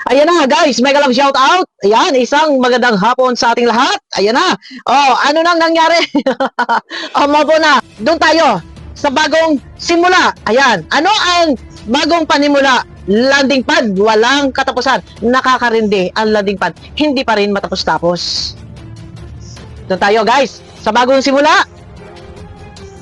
Ayan na guys, mega love shout out. Ayan, isang magandang hapon sa ating lahat. Ayan na. Oh, ano nang nangyari? Mabo na. Doon tayo sa bagong simula. Ayan, ano ang bagong panimula? Landing pad, walang katapusan. Nakakarindi ang landing pad. Hindi pa rin matapos-tapos. Doon tayo guys, sa bagong simula.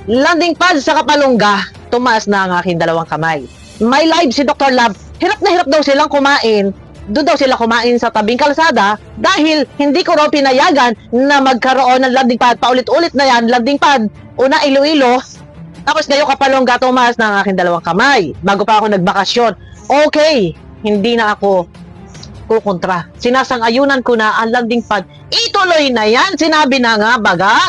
Landing pad sa Kapalongga, tumaas na ang aking dalawang kamay. May live si Dr. Love. Hirap na hirap daw silang kumain. Doon daw sila kumain sa tabing kalsada dahil hindi ko raw pinayagan na magkaroon ng landing pad. Paulit-ulit na yan, landing pad. Una Iloilo, tapos ngayon Kapalongga, tumaas na ang aking dalawang kamay. Bago pa ako nagbakasyon. Okay, hindi na ako kukontra. Sinasang-ayunan ko na ang landing pad. Ituloy na yan. Sinabi na nga, baga.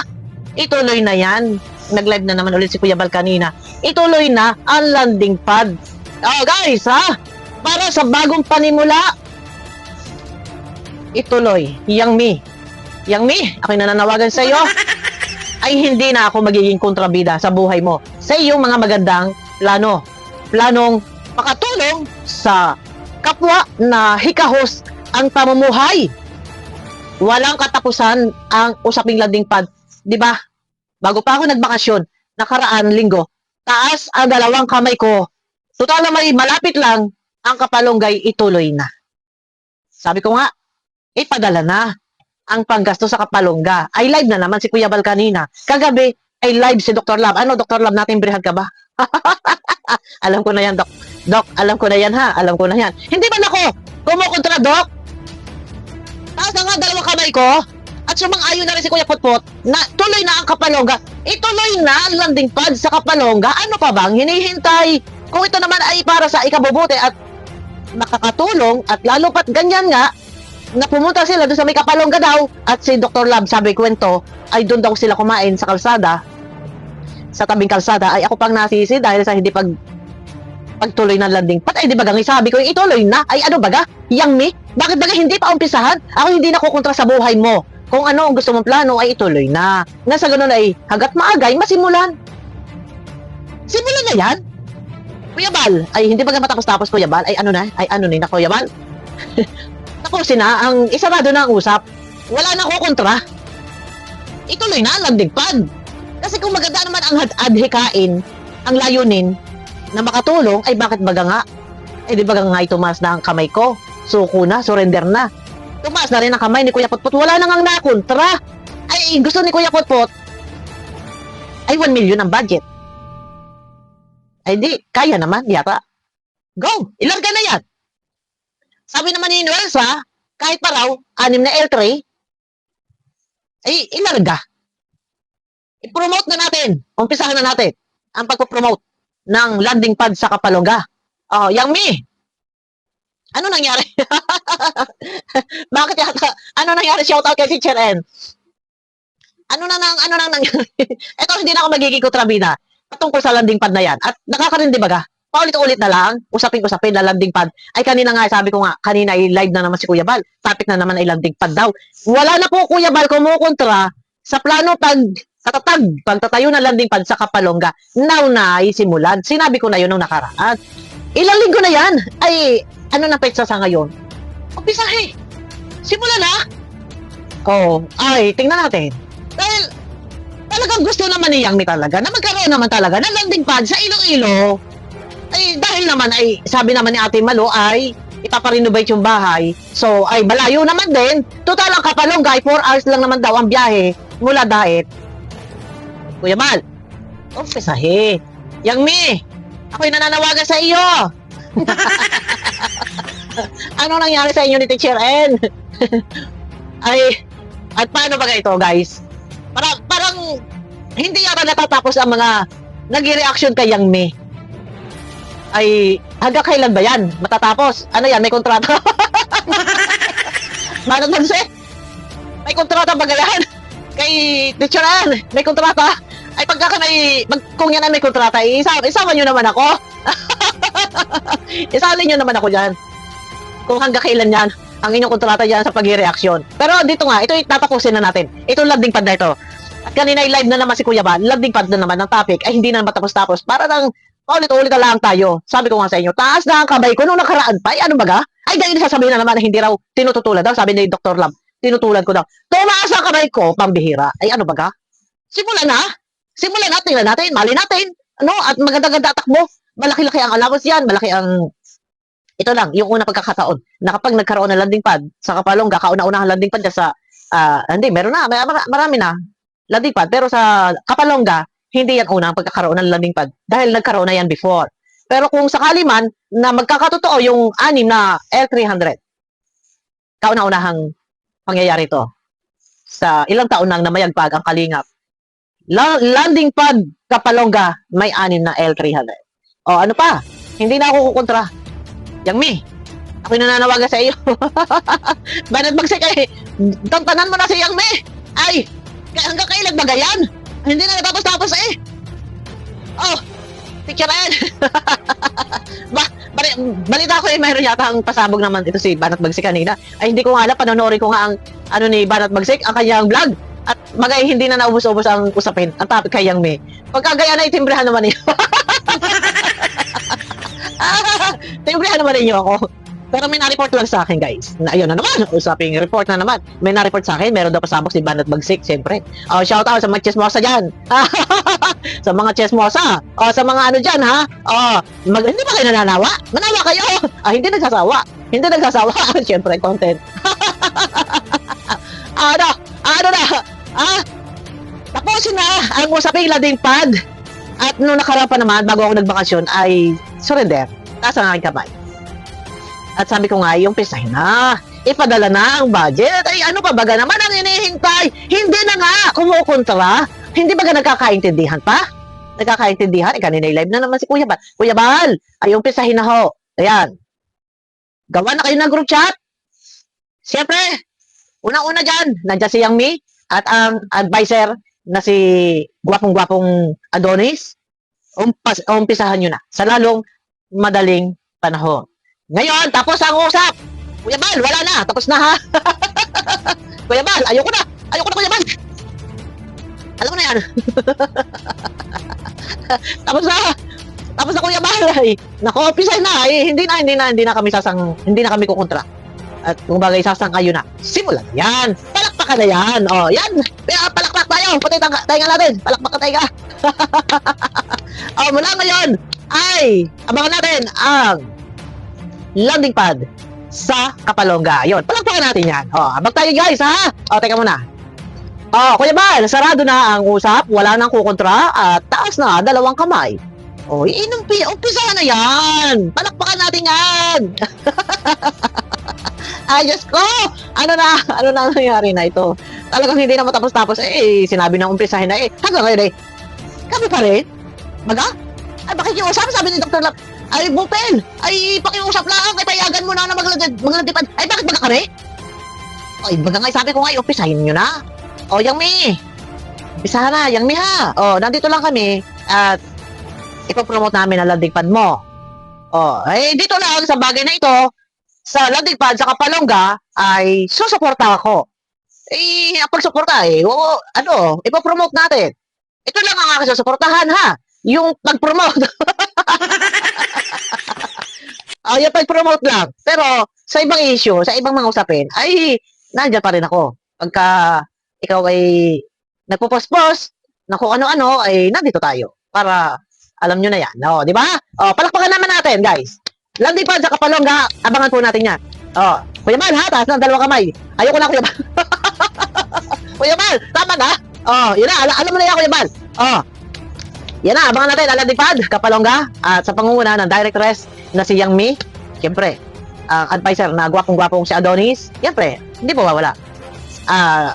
Ituloy na yan. Nag-live na naman ulit si Kuya Bal kanina. Ituloy na ang landing pad. Oh guys, ha? Para sa bagong panimula, ituloy. Yang Mi, ako'y nananawagan sa iyo, ay hindi na ako magiging kontrabida sa buhay mo. Sa iyong mga magandang plano. Planong makatulong sa kapwa na hikahos ang pamumuhay. Walang katapusan ang usaping landing pad. Di ba? Bago pa ako nagbakasyon, nakaraan linggo, taas ang dalawang kamay ko. Total na malapit lang, ang Kapalonggay ituloy na. Sabi ko nga, ipadala na ang panggasto sa Kapalongga. Ay live na naman si Kuya Bal kanina. Kagabi, ay live si Dr. Love. Ano, Dr. Love, natin brihan ka ba? Alam ko na yan, Doc. Doc, alam ko na yan ha. Alam ko na yan. Hindi ba nako kumukontra, Doc? Taas na nga dalawang kamay ko. At sumang-ayon na rin si Kuya Putput na tuloy na ang Kapalongga. Ituloy na ang landing pad sa Kapalongga. Ano pa bang hinihintay? Kung ito naman ay para sa ikabubuti at makakatulong at lalo pat ganyan nga na pumunta sila doon sa may Kapalongga daw at si Dr. Lab sabi kwento ay doon daw sila kumain sa kalsada, sa tabing kalsada, ay ako pang nasisi dahil sa hindi pagtuloy ng landing pad. Ay di baga sabi ko ituloy na. Ay ano baga? Yang Mi, bakit baga hindi pa umpisahan? Ako hindi nakukontra sa buhay mo. Kung ano ang gusto mong plano ay ituloy na. Nasa ganun ay hanggat maagay masimulan. Simulan na yan. Kuya Bal, ay hindi ba matapos-tapos Kuya Bal? Ay ano na Kuya Bal? Tapusin na, ang isarado na ang usap. Wala na ako kontra. Ituloy na ang landing pad. Kasi kung maganda naman ang adhikain, ang layunin na makatulong, ay bakit baga nga? Ay di baga nga tumaas na ang kamay ko. Suko na, surrender na. Tumaas na rin ang kamay ni Kuya Putput. Wala nang ang nakontra. Ay gusto ni Kuya Putput ay 1 million ang budget. Ay di, kaya naman, yata. Go! Ilarga na yan. Sabi naman ni Inuelsa, kahit pa raw, 6 na L3, ay ilarga. I-promote na natin. Umpisahan na natin ang pagpo-promote ng landing pad sa Kapalongga. Oh, Yang Mi, ano nangyari? Bakit yata? Ano nangyari? Shout out kay Teacher N. Ano nang nangyari? Ito, hindi na ako magiging kontrabida patungkol sa landing pad na yan. At nakakarindi baga, paulit-ulit na lang, usapin-usapin na landing pad. Ay kanina nga, sabi ko nga, kanina ay live na naman si Kuya Bal. Topic na naman ay landing pad daw. Wala na po Kuya Bal kumukontra sa plano pagtatayo ng landing pad sa Kapalongga. Now na ay simulan. Sinabi ko na yun nung nakaraan. Ilang linggo na yan. Ay, ano na petsa sa ngayon? Umpisahe. Simulan na. Oh, ay, tingnan natin. Dahil, talagang gusto naman ni Yang Mi talaga na magkaroon naman talaga ng landing pad sa Iloilo. Ay, dahil naman ay, sabi naman ni Ate Malo ay ipaparenovate yung bahay. So, ay malayo naman din. Total ang Kapalongga ay 4 hours lang naman daw ang biyahe mula Daet. Kuya Mal, umpisahe. Yang Mi, ako'y nananawagan sa iyo. Ano nangyari sa inyo ni Teacher N? Ay, at paano ba ito guys? Parang hindi yata natatapos ang mga nag-reaction kay Yang Mi. Ay, hanggang kailan ba yan? Matatapos? Ano yan? May kontrata? Manong Manse? May kontrata ba yan? Kay Teacher Ann? May kontrata? Ay, kung yan ay may kontrata, isama nyo naman ako. Isali nyo naman ako dyan. Kung hanggang kailan yan, ang inyong kontrata dyan sa pag-reaction. Pero dito nga, ito itatapusin na natin. Itong landing pad na ito. At kanina i-live na naman si Kuya Bal, landing pad na naman ng topic, ay hindi na matapos-tapos. Para nang paulit-ulit na lang tayo. Sabi ko nga sa inyo, taas na ang kamay ko nung nakaraan pa. Ay, ano baga? Ay, ganyan sasabihin na naman na hindi raw tinutulad daw. Sabi ni Dr. Lab, tinutulad ko daw. Tumaas ang kamay ko, pambihira. Ay, ano baga? Simulan na. Simulan na, tingnan natin, mali natin. Ano, at maganda-ganda takbo. Malaki-laki ang allowance yan, malaki ang... Ito lang, yung unang pagkakataon, na kapag nagkaroon ng landing pad sa Kapalongga, kauna-unahang landing pad dyan sa... hindi, meron na, marami na landing pad. Pero sa Kapalongga, hindi yan unang pagkakaroon ng landing pad dahil nagkaroon na yan before. Pero kung sakali man na magkakatotoo yung 6 na L300, kauna-unahang pangyayari to sa ilang taon nang namayagpag ang Kalingap. Landing pad Kapalongga, may 6 na L300. O ano pa? Hindi na ako kukontra. Yang Mi, ako'y nananawagan sa iyo. Banat magsik eh. Tantanan mo na si Yang Mi. Ay, hanggang kailan ba gayan? Hindi na natapos-tapos eh. Oh, Teacher Ed. Balita ko eh, mayroon yata ang pasabog naman ito si Banat Bagsik kanina. Ay, hindi ko nga alam, panonorin ko nga ang ano ni Banat Bagsik, ang kanyang vlog. At magay hindi na naubos-ubos ang usapin, ang topic kay Yang Mi. Pagkagaya na itimbrihan naman niyo. Timbrehan naman ninyo ako. Pero may na-report lang sa akin, guys. Na, ayun na naman, usaping report na naman. May na-report sa akin, meron daw pasabog si Banat Bagsik, siyempre. Shout out sa mga chismosa dyan. Sa mga chismosa. Sa mga ano dyan, ha? Hindi ba kayo nananawa? Manawa kayo. Hindi nagsasawa. Hindi nagsasawa. Siyempre, content. Ano na? Tapusin na ang usaping landing pad. At nung nakaraan pa naman, bago ako nagbakasyon, ay surrender. Taas ang aking kamay. At sabi ko nga, yung pisahin na. Ipadala na ang budget. Ay, ano pa baga naman ang inihintay? Hindi na nga kumukontra. Hindi baga nagkakaintindihan pa? Nagkakaintindihan? Kanina live na naman si Kuya Bal. Kuya Bal, ay yung pisahin na ho. Ayan. Gawa na kayo ng group chat. Siyempre, unang-una dyan, nandiyan si Yang Mi at ang advisor na si gwapong-gwapong Adonis. Umpisahan nyo na sa lalong madaling panahon. Ngayon, tapos ang usap. Kuya Bal, wala na. Tapos na ha. Kuya Bal, ayoko na. Ayoko na, Kuya Bal. Alam mo na yan. Tapos na. Tapos na, Kuya Bal. Naku, umpisa na. Hindi na kami kukontra. At kung bagay sasang-ayon na, simulan yan. Palakpakan na yan. Yan. Palakpak tayo. Pati tayo natin. Palakpak tayo. Mula ngayon, ay abangan natin ang landing pad sa Kapalongga. Yun, palakpakan natin yan. Abag tayo guys, ha? Teka muna. Kuya Bal, sarado na ang usap. Wala nang kukontra. At taas na, 2 kamay. Umpisa na yan. Palakpakan natin yan. Diyos ko! Ano na nangyari na ito? Talagang hindi na matapos-tapos. Sinabi na umpisahin na hanggang ngayon kami pa rin? Baga? Ay, pakikiusap, sabi ni Dr. Lab. Ay, Bupel! Ay, pakiusap lang. Ay, payagan mo na maglandipad. Ay, bakit baga kami? Ay, baga nga, sabi ko nga, umpisahin nyo na. Yang Mi. Umpisahan na, Yang Mi ha. Nandito lang kami. At ipopromote namin ang landing pad mo. Dito lang sa bagay na ito, sa landing pad sa Kapalongga, ay susuporta ako. Ang pagsuporta ipopromote natin. Ito lang ang aking susuportahan ha. Yung pag-promote. Yung pag-promote lang. Pero sa ibang issue, sa ibang mga usapin, ay nandiyan pa rin ako. Pagka ikaw ay nagpo-post-post na kung ano-ano, ay nandito tayo. Para alam nyo na yan. Di ba? Palakpakan naman natin, guys. Landing pad sa Kapalongga, abangan po natin yan. Kuya Bal, ha? Taas ng 2 kamay. Ayoko na, Kuya Bal. Kuya Bal, tama na? Yun na. Alam mo na yan, Kuya Bal. Yan na, abangan natin ang landing pad, Kapalongga. At sa pangunguna ng directress na si Yang Mi. Siyempre, ang advisor na gwapong-gwapong si Adonis. Siyempre, hindi po mawala.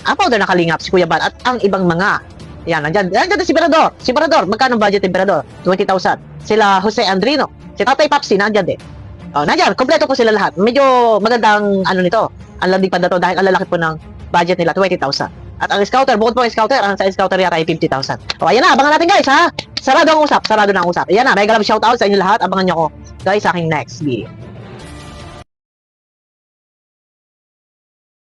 Ang founder na Kalingap, si Kuya Bal. At ang ibang mga. Yan, nandyan si Berador. Si Berador, magkano budget ni Berador? 20,000. Sila Jose Andrino. Si Tatay Papsi, nandyan din. Nandyan, kompleto po sila lahat. Medyo magandang nito. Ang landing pad na to dahil ang lalaki po ng budget nila, 20,000. At ang scouter, bukod po ang scouter, ang sa scouter yata ay 50,000. Ayan na, abangan natin guys ha. Sarado na ang usap. Ayan na, may galab shoutout sa inyo lahat. Abangan nyo ko guys sa aking next video.